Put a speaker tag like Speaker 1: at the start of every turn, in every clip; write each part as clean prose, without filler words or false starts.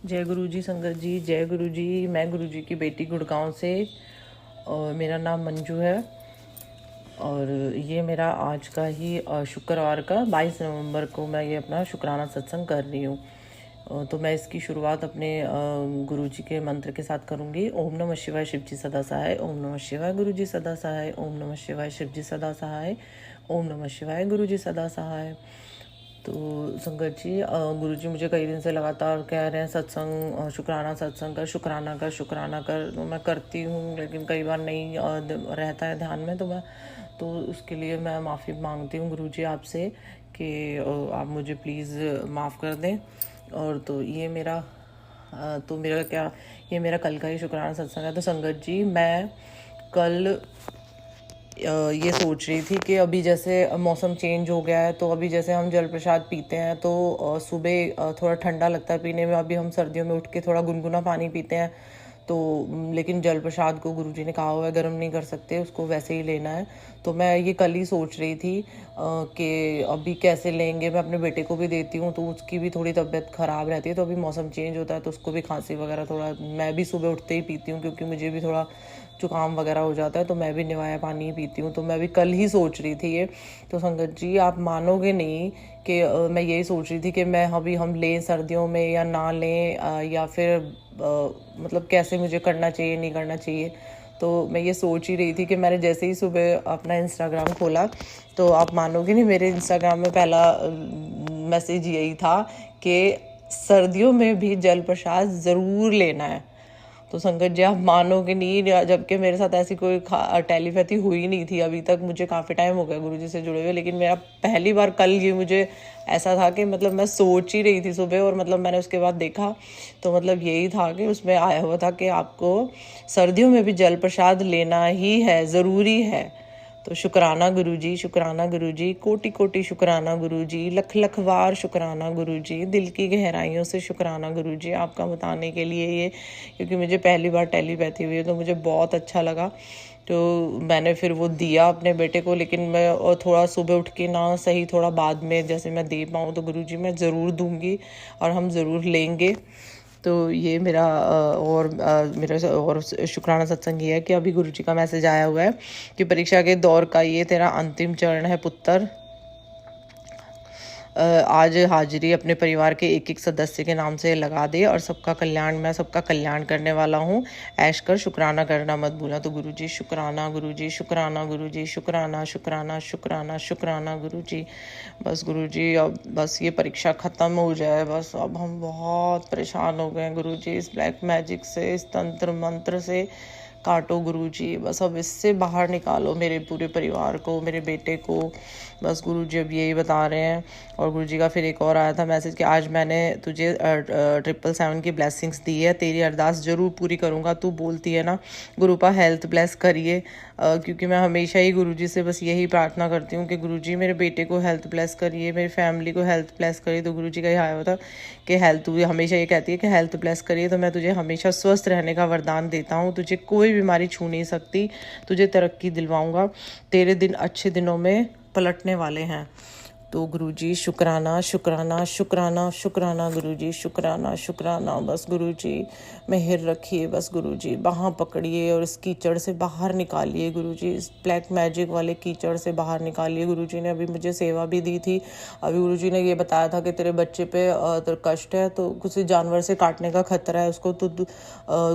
Speaker 1: जय गुरु जी संगत जी, जय गुरु जी। मैं गुरु जी की बेटी गुड़गांव से और मेरा नाम मंजू है। और ये मेरा आज का ही शुक्रवार का 22 नवंबर को मैं ये अपना शुक्राना सत्संग कर रही हूँ। तो मैं इसकी शुरुआत अपने गुरु जी के मंत्र के साथ करूँगी। ओम नमः शिवाय शिव जी सदा सहाय, ओम नमः शिवाय गुरु जी सदा सहाय, ओम नमः शिवाय शिव जी सदा सहाय, ओम नमः शिवाय गुरु जी सदा सहाय। तो संगत जी, गुरु जी मुझे कई दिन से लगातार कह रहे हैं सत्संग, शुक्राना सत्संग कर, शुक्राना कर, शुक्राना कर। तो मैं करती हूँ लेकिन कई बार नहीं रहता है ध्यान में। तो उसके लिए मैं माफ़ी मांगती हूँ गुरु जी आपसे कि आप मुझे प्लीज़ माफ़ कर दें। और तो ये मेरा ये मेरा कल का ही शुक्राना सत्संग है। तो संगत जी, मैं कल ये सोच रही थी कि अभी जैसे मौसम चेंज हो गया है, तो अभी जैसे हम जल प्रसाद पीते हैं तो सुबह थोड़ा ठंडा लगता है पीने में। अभी हम सर्दियों में उठ के थोड़ा गुनगुना पानी पीते हैं, तो लेकिन जल प्रसाद को गुरुजी ने कहा हुआ है गर्म नहीं कर सकते, उसको वैसे ही लेना है। तो मैं ये कल ही सोच रही थी कि अभी कैसे लेंगे। मैं अपने बेटे को भी देती हूँ तो उसकी भी थोड़ी तबीयत ख़राब रहती है, तो अभी मौसम चेंज होता है तो उसको भी खांसी वगैरह थोड़ा, मैं भी सुबह उठते ही पीती हूँ क्योंकि मुझे भी थोड़ा जुकाम वगैरह हो जाता है, तो मैं भी निवाया पानी ही पीती हूँ। तो मैं भी कल ही सोच रही थी ये। तो संगत जी, आप मानोगे नहीं कि मैं यही सोच रही थी कि मैं हम लें सर्दियों में या ना लें, या फिर मतलब कैसे मुझे करना चाहिए नहीं करना चाहिए। तो मैं ये सोच ही रही थी कि मैंने जैसे ही सुबह अपना इंस्टाग्राम खोला, तो आप मानोगे नहीं, मेरे इंस्टाग्राम में पहला मैसेज यही था कि सर्दियों में भी जल प्रसाद ज़रूर लेना है। तो संगत जी, आप मानोगे नहीं, जबकि मेरे साथ ऐसी कोई टेलीपैथी हुई नहीं थी अभी तक। मुझे काफ़ी टाइम हो गया गुरुजी से जुड़े हुए, लेकिन मेरा पहली बार कल ये मुझे ऐसा था कि मतलब मैं सोच ही रही थी सुबह, और मतलब मैंने उसके बाद देखा तो मतलब यही था कि उसमें आया हुआ था कि आपको सर्दियों में भी जल प्रसाद लेना ही है, ज़रूरी है। तो शुक्राना गुरुजी, शुक्राना गुरुजी, कोटि कोटि शुक्राना गुरुजी, लख लख बार शुक्राना गुरुजी, दिल की गहराइयों से शुक्राना गुरुजी आपका बताने के लिए ये, क्योंकि मुझे पहली बार टेलीपैथी हुई है तो मुझे बहुत अच्छा लगा। तो मैंने फिर वो दिया अपने बेटे को, लेकिन मैं और थोड़ा सुबह उठ के ना सही, थोड़ा बाद में जैसे मैं दे पाऊँ तो गुरुजी मैं ज़रूर दूँगी और हम ज़रूर लेंगे। तो ये मेरा और शुक्राना सत्संग ये है कि अभी गुरुजी का मैसेज आया हुआ है कि परीक्षा के दौर का ये तेरा अंतिम चरण है पुत्र। आज हाजिरी अपने परिवार के एक एक सदस्य के नाम से लगा दे और मैं सबका कल्याण करने वाला हूँ। ऐश कर, शुक्राना करना मत भूलना। तो गुरुजी शुक्राना, गुरुजी शुक्राना, गुरुजी शुक्राना, शुक्राना शुक्राना शुक्राना गुरुजी। बस गुरुजी, अब बस ये परीक्षा ख़त्म हो जाए बस। अब हम बहुत परेशान हो गए हैं गुरुजी, इस ब्लैक मैजिक से, इस तंत्र मंत्र से काटो गुरुजी, बस अब इससे बाहर निकालो मेरे पूरे परिवार को, मेरे बेटे को। बस गुरुजी अब यही बता रहे हैं। और गुरुजी का फिर एक और आया था मैसेज कि आज मैंने तुझे 777 की ब्लेसिंग्स दी है, तेरी अरदास ज़रूर पूरी करूँगा। तू बोलती है ना गुरुपा हेल्थ ब्लेस करिए, क्योंकि मैं हमेशा ही गुरुजी से बस यही प्रार्थना करती हूँ कि गुरुजी मेरे बेटे को हेल्थ ब्लेस करिए, मेरी फैमिली को हेल्थ ब्लेस करिए। तो गुरुजी का ही आया होता कि हेल्थ, तू हमेशा ये कहती है कि हेल्थ ब्लेस करिए, तो मैं तुझे हमेशा स्वस्थ रहने का वरदान देता हूँ। तुझे कोई बीमारी छू नहीं सकती, तुझे तरक्की दिलवाऊंगा, तेरे दिन अच्छे दिनों में पलटने वाले हैं। तो गुरुजी शुक्राना, शुक्राना शुक्राना शुक्राना गुरुजी, शुक्राना शुक्राना। बस गुरुजी मेहर रखिए, बस गुरुजी बाहाँ पकड़िए और इस कीचड़ से बाहर निकालिए गुरुजी, इस ब्लैक मैजिक वाले कीचड़ से बाहर निकालिए। गुरुजी ने अभी मुझे सेवा भी दी थी। अभी गुरुजी ने ये बताया था कि तेरे बच्चे पे तो कष्ट है, तो किसी जानवर से काटने का खतरा है उसको, तो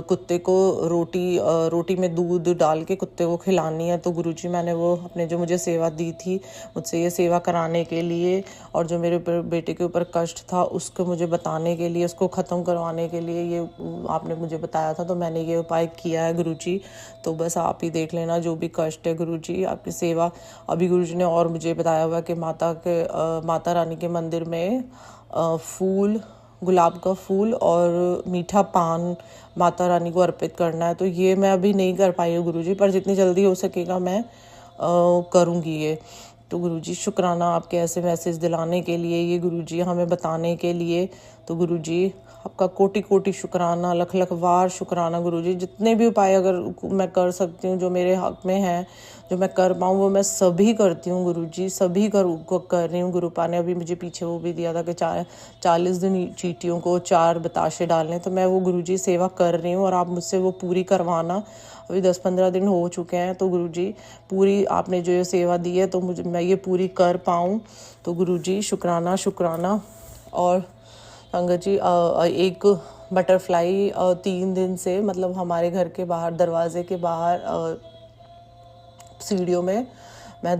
Speaker 1: कुत्ते को रोटी में दूध डाल के कुत्ते को खिलानी है। तो गुरुजी मैंने वो अपने जो मुझे सेवा दी थी, मुझसे ये सेवा कराने के लिए, और जो मेरे बेटे के ऊपर कष्ट था उसको मुझे बताने के लिए, उसको ख़त्म करवाने के लिए ये आपने मुझे बताया था, तो मैंने ये उपाय किया है गुरुजी। तो बस आप ही देख लेना जो भी कष्ट है गुरुजी, आपकी सेवा। अभी गुरुजी ने और मुझे बताया हुआ कि माता रानी के मंदिर में फूल, गुलाब का फूल और मीठा पान माता रानी को अर्पित करना है। तो ये मैं अभी नहीं कर पाई हूँ गुरुजी, पर जितनी जल्दी हो सकेगा मैं करूँगी ये। तो गुरुजी शुक्राना आपके ऐसे मैसेज दिलाने के लिए, ये गुरुजी हमें बताने के लिए। तो गुरुजी आपका कोटि कोटि शुक्राना, लख लख वार शुक्राना गुरुजी। जितने भी उपाय अगर मैं कर सकती हूँ, जो मेरे हक में है, जो मैं कर पाऊँ, वो मैं सभी करती हूँ गुरुजी, सभी कर रही हूँ। गुरुपा ने अभी मुझे पीछे वो भी दिया था कि 40 दिन चींटियों को 4 बताशे डालने, तो मैं वो गुरुजी सेवा कर रही हूँ और आप मुझसे वो पूरी करवाना। अभी 10-15 दिन हो चुके हैं, तो गुरुजी पूरी आपने जो ये सेवा दी है तो मैं ये पूरी कर पाऊँ, तो गुरुजी शुक्राना शुक्राना। और संगत जी एक बटरफ्लाई 3 दिन से मतलब हमारे घर के बाहर, दरवाजे के बाहर सीढ़ियों में, मैं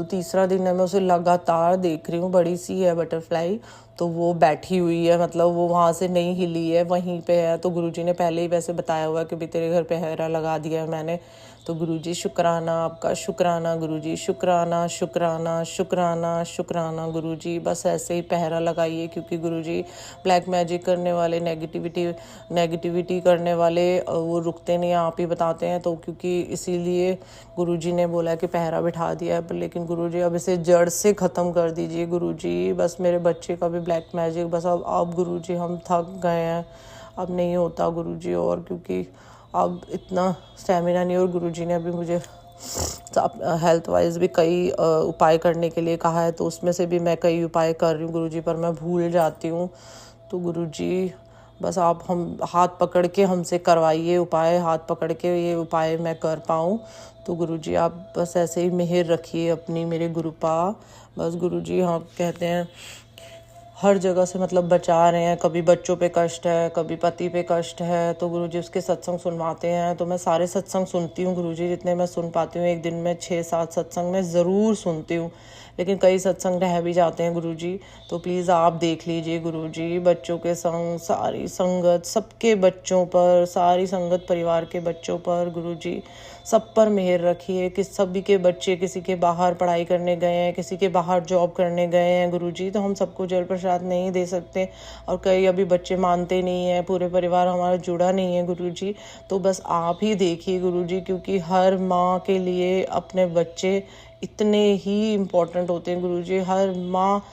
Speaker 1: तीसरा दिन है मैं उसे लगातार देख रही हूँ। बड़ी सी है बटरफ्लाई, तो वो बैठी हुई है, मतलब वो वहाँ से नहीं हिली है, वहीं पे है। तो गुरुजी ने पहले ही वैसे बताया हुआ कि भी तेरे घर पहरा लगा दिया है मैंने। तो गुरुजी शुक्राना, आपका शुक्राना गुरुजी, शुक्राना शुक्राना शुक्राना शुक्राना गुरुजी। बस ऐसे ही पहरा लगाइए, क्योंकि गुरुजी ब्लैक मैजिक करने वाले, नेगेटिविटी करने वाले वो रुकते नहीं, आप ही बताते हैं। तो क्योंकि इसीलिए गुरुजी ने बोला कि पहरा बिठा दिया है, लेकिन गुरुजी अब इसे जड़ से ख़त्म कर दीजिए गुरुजी। बस मेरे बच्चे का भी ब्लैक मैजिक, बस अब गुरुजी हम थक गए हैं, अब नहीं होता गुरुजी, और क्योंकि अब इतना स्टेमिना नहीं। और गुरुजी ने अभी मुझे हेल्थ वाइज भी कई उपाय करने के लिए कहा है, तो उसमें से भी मैं कई उपाय कर रही हूँ गुरुजी, पर मैं भूल जाती हूँ। तो गुरुजी बस आप हम हाथ पकड़ के हमसे करवाइए उपाय, हाथ पकड़ के ये उपाय मैं कर पाऊँ। तो गुरुजी आप बस ऐसे ही मेहर रखिए अपनी मेरे गुरुपा। बस गुरुजी हाँ कहते हैं हर जगह से मतलब बचा रहे हैं, कभी बच्चों पे कष्ट है, कभी पति पे कष्ट है, तो गुरुजी उसके सत्संग सुनवाते हैं। तो मैं सारे सत्संग सुनती हूँ गुरुजी, जितने मैं सुन पाती हूँ। एक दिन में 6-7 सत्संग मैं ज़रूर सुनती हूँ, लेकिन कई सत्संग रह भी जाते हैं गुरुजी। तो प्लीज़ आप देख लीजिए गुरुजी, बच्चों के संग, सारी संगत, सबके बच्चों पर, सारी संगत परिवार के बच्चों पर गुरुजी सब पर मेहर रखिए। कि सभी के बच्चे, किसी के बाहर पढ़ाई करने गए हैं, किसी के बाहर जॉब करने गए हैं गुरुजी, तो हम सबको जल प्रसाद नहीं दे सकते, और कई अभी बच्चे मानते नहीं हैं, पूरे परिवार हमारा जुड़ा नहीं है गुरुजी। तो बस आप ही देखिए गुरुजी, क्योंकि हर माँ के लिए अपने बच्चे इतने ही इम्पोर्टेंट होते हैं गुरुजी। हर माँ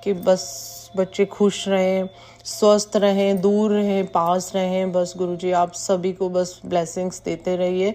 Speaker 1: के बस बच्चे खुश रहें, स्वस्थ रहें, दूर रहें, पास रहें, बस गुरुजी आप सभी को बस ब्लेसिंग्स देते रहिए।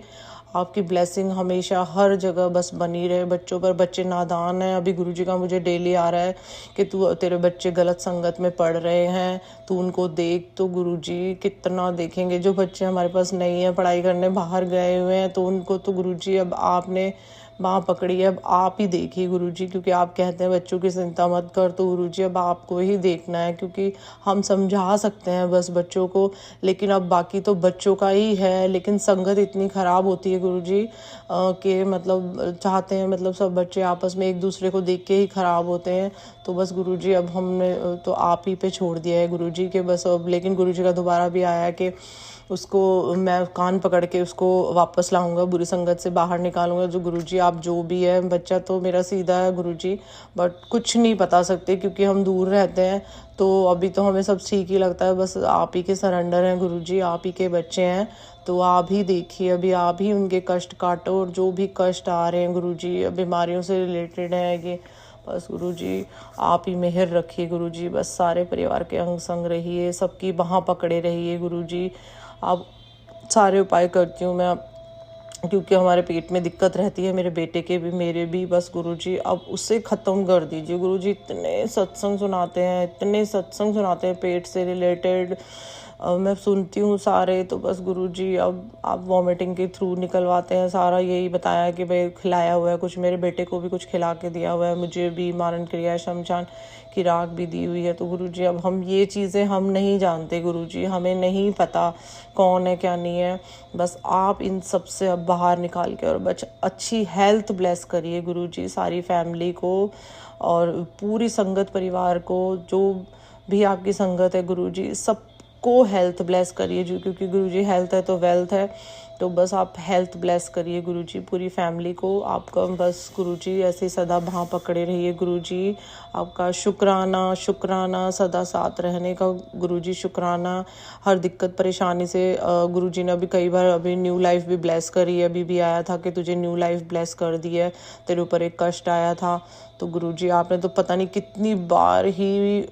Speaker 1: आपकी ब्लेसिंग हमेशा हर जगह बस बनी रहे बच्चों पर। बच्चे नादान हैं, अभी गुरुजी का मुझे डेली आ रहा है कि तेरे बच्चे गलत संगत में पढ़ रहे हैं, तू उनको देख। तो गुरुजी कितना देखेंगे, जो बच्चे हमारे पास नहीं है, पढ़ाई करने बाहर गए हुए हैं, तो उनको तो गुरुजी अब आपने बाँह पकड़ी है, अब आप ही देखिए गुरुजी, क्योंकि आप कहते हैं बच्चों की चिंता मत कर। तो गुरुजी अब आपको ही देखना है, क्योंकि हम समझा सकते हैं बस बच्चों को, लेकिन अब बाकी तो बच्चों का ही है। लेकिन संगत इतनी ख़राब होती है गुरुजी कि मतलब चाहते हैं मतलब सब बच्चे आपस में एक दूसरे को देख के ही ख़राब होते हैं। तो बस गुरुजी अब हमने तो आप ही पे छोड़ दिया है गुरुजी के बस अब। लेकिन गुरुजी का दोबारा भी आया है कि उसको मैं कान पकड़ के उसको वापस लाऊंगा, बुरी संगत से बाहर निकालूंगा। जो गुरुजी आप जो भी है, बच्चा तो मेरा सीधा है गुरुजी, बट कुछ नहीं बता सकते क्योंकि हम दूर रहते हैं। तो अभी तो हमें सब ठीक ही लगता है, बस आप ही के सरेंडर हैं गुरुजी, आप ही के बच्चे हैं। तो आप ही देखिए, अभी आप ही उनके कष्ट काटो, और जो भी कष्ट आ रहे हैं गुरुजी बीमारियों से रिलेटेड है ये, बस गुरुजी आप ही मेहर रखिए गुरुजी। बस सारे परिवार के अंग संग रहिए, सबकी बाँह पकड़े रहिए गुरुजी। आप सारे उपाय करती हूँ मैं, क्योंकि हमारे पेट में दिक्कत रहती है, मेरे बेटे के भी मेरे भी। बस गुरुजी अब उसे ख़त्म कर दीजिए गुरुजी। इतने सत्संग सुनाते हैं, इतने सत्संग सुनाते हैं पेट से रिलेटेड, मैं सुनती हूँ सारे। तो बस गुरुजी अब आप वॉमिटिंग के थ्रू निकलवाते हैं सारा, यही बताया कि भाई खिलाया हुआ है कुछ, मेरे बेटे को भी कुछ खिला के दिया हुआ है, मुझे भी मारण क्रिया शमशान की राख भी दी हुई है। तो गुरुजी अब हम ये चीज़ें हम नहीं जानते गुरुजी, हमें नहीं पता कौन है क्या नहीं है। बस आप इन सब से अब बाहर निकाल के और अच्छी हेल्थ ब्लेस करिए गुरुजी सारी फैमिली को और पूरी संगत परिवार को, जो भी आपकी संगत है गुरुजी सबको हेल्थ ब्लेस करिए। जो क्योंकि गुरुजी हेल्थ है तो वेल्थ है, तो बस आप हेल्थ ब्लेस करिए गुरुजी पूरी फैमिली को। आपका बस गुरुजी ऐसे सदा बाँह पकड़े रहिए गुरुजी। आपका शुक्राना शुक्राना सदा साथ रहने का गुरुजी, शुक्राना। हर दिक्कत परेशानी से गुरुजी ने अभी कई बार अभी न्यू लाइफ भी ब्लेस करी है। अभी भी आया था कि तुझे न्यू लाइफ ब्लेस कर दी है, तेरे ऊपर एक कष्ट आया था। तो गुरुजी आपने तो पता नहीं कितनी बार ही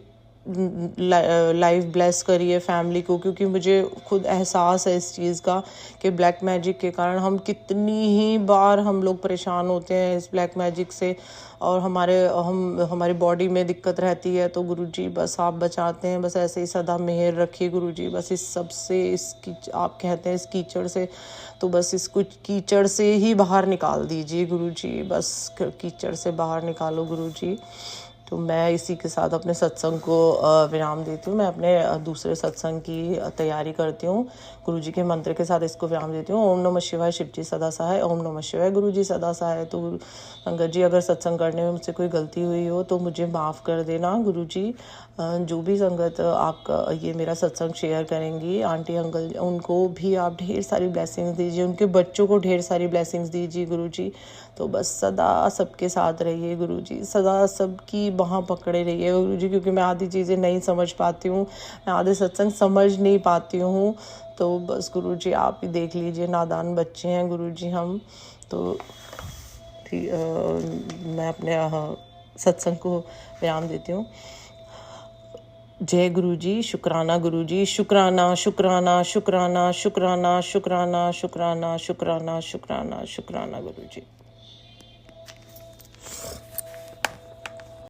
Speaker 1: लाइफ ब्लेस करिए फैमिली को, क्योंकि मुझे खुद एहसास है इस चीज़ का कि ब्लैक मैजिक के कारण हम कितनी ही बार हम लोग परेशान होते हैं इस ब्लैक मैजिक से, और हमारी बॉडी में दिक्कत रहती है। तो गुरुजी बस आप बचाते हैं, बस ऐसे ही सदा मेहर रखिए गुरुजी, बस इस सब से, आप कहते हैं इस कीचड़ से, तो बस इस कुछ कीचड़ से ही बाहर निकाल दीजिए गुरुजी, बस कीचड़ से बाहर निकालो गुरुजी। तो मैं इसी के साथ अपने सत्संग को विराम देती हूँ। मैं अपने दूसरे सत्संग की तैयारी करती हूँ, गुरुजी के मंत्र के साथ इसको विराम देती हूँ। ओम नमः शिवाय, शिव जी सदा सहाय। ओम नमः शिवाय, गुरुजी सदा सहाय। तो संगत जी, अगर सत्संग करने में मुझसे कोई गलती हुई हो तो मुझे माफ़ कर देना गुरुजी। जो भी संगत आपका ये मेरा सत्संग शेयर करेंगी, आंटी अंकल, उनको भी आप ढेर सारी ब्लेसिंग्स दीजिए, उनके बच्चों को ढेर सारी ब्लेसिंग्स दीजिए गुरुजी। तो बस सदा सबके साथ रहिए गुरुजी, सदा सबकी बाह पकड़े रहिए गुरुजी, क्योंकि मैं आधी चीज़ें नहीं समझ पाती हूँ, मैं आधे सत्संग समझ नहीं पाती हूँ। तो बस गुरुजी आप ही देख लीजिए, नादान बच्चे हैं गुरुजी हम। तो मैं अपने सत्संग को विराम देती हूँ। जय गुरुजी, शुक्राना गुरुजी, शुक्राना शुक्राना शुक्राना शुक्राना शुक्राना शुक्राना शुक्राना शुक्राना शुक्राना गुरुजी।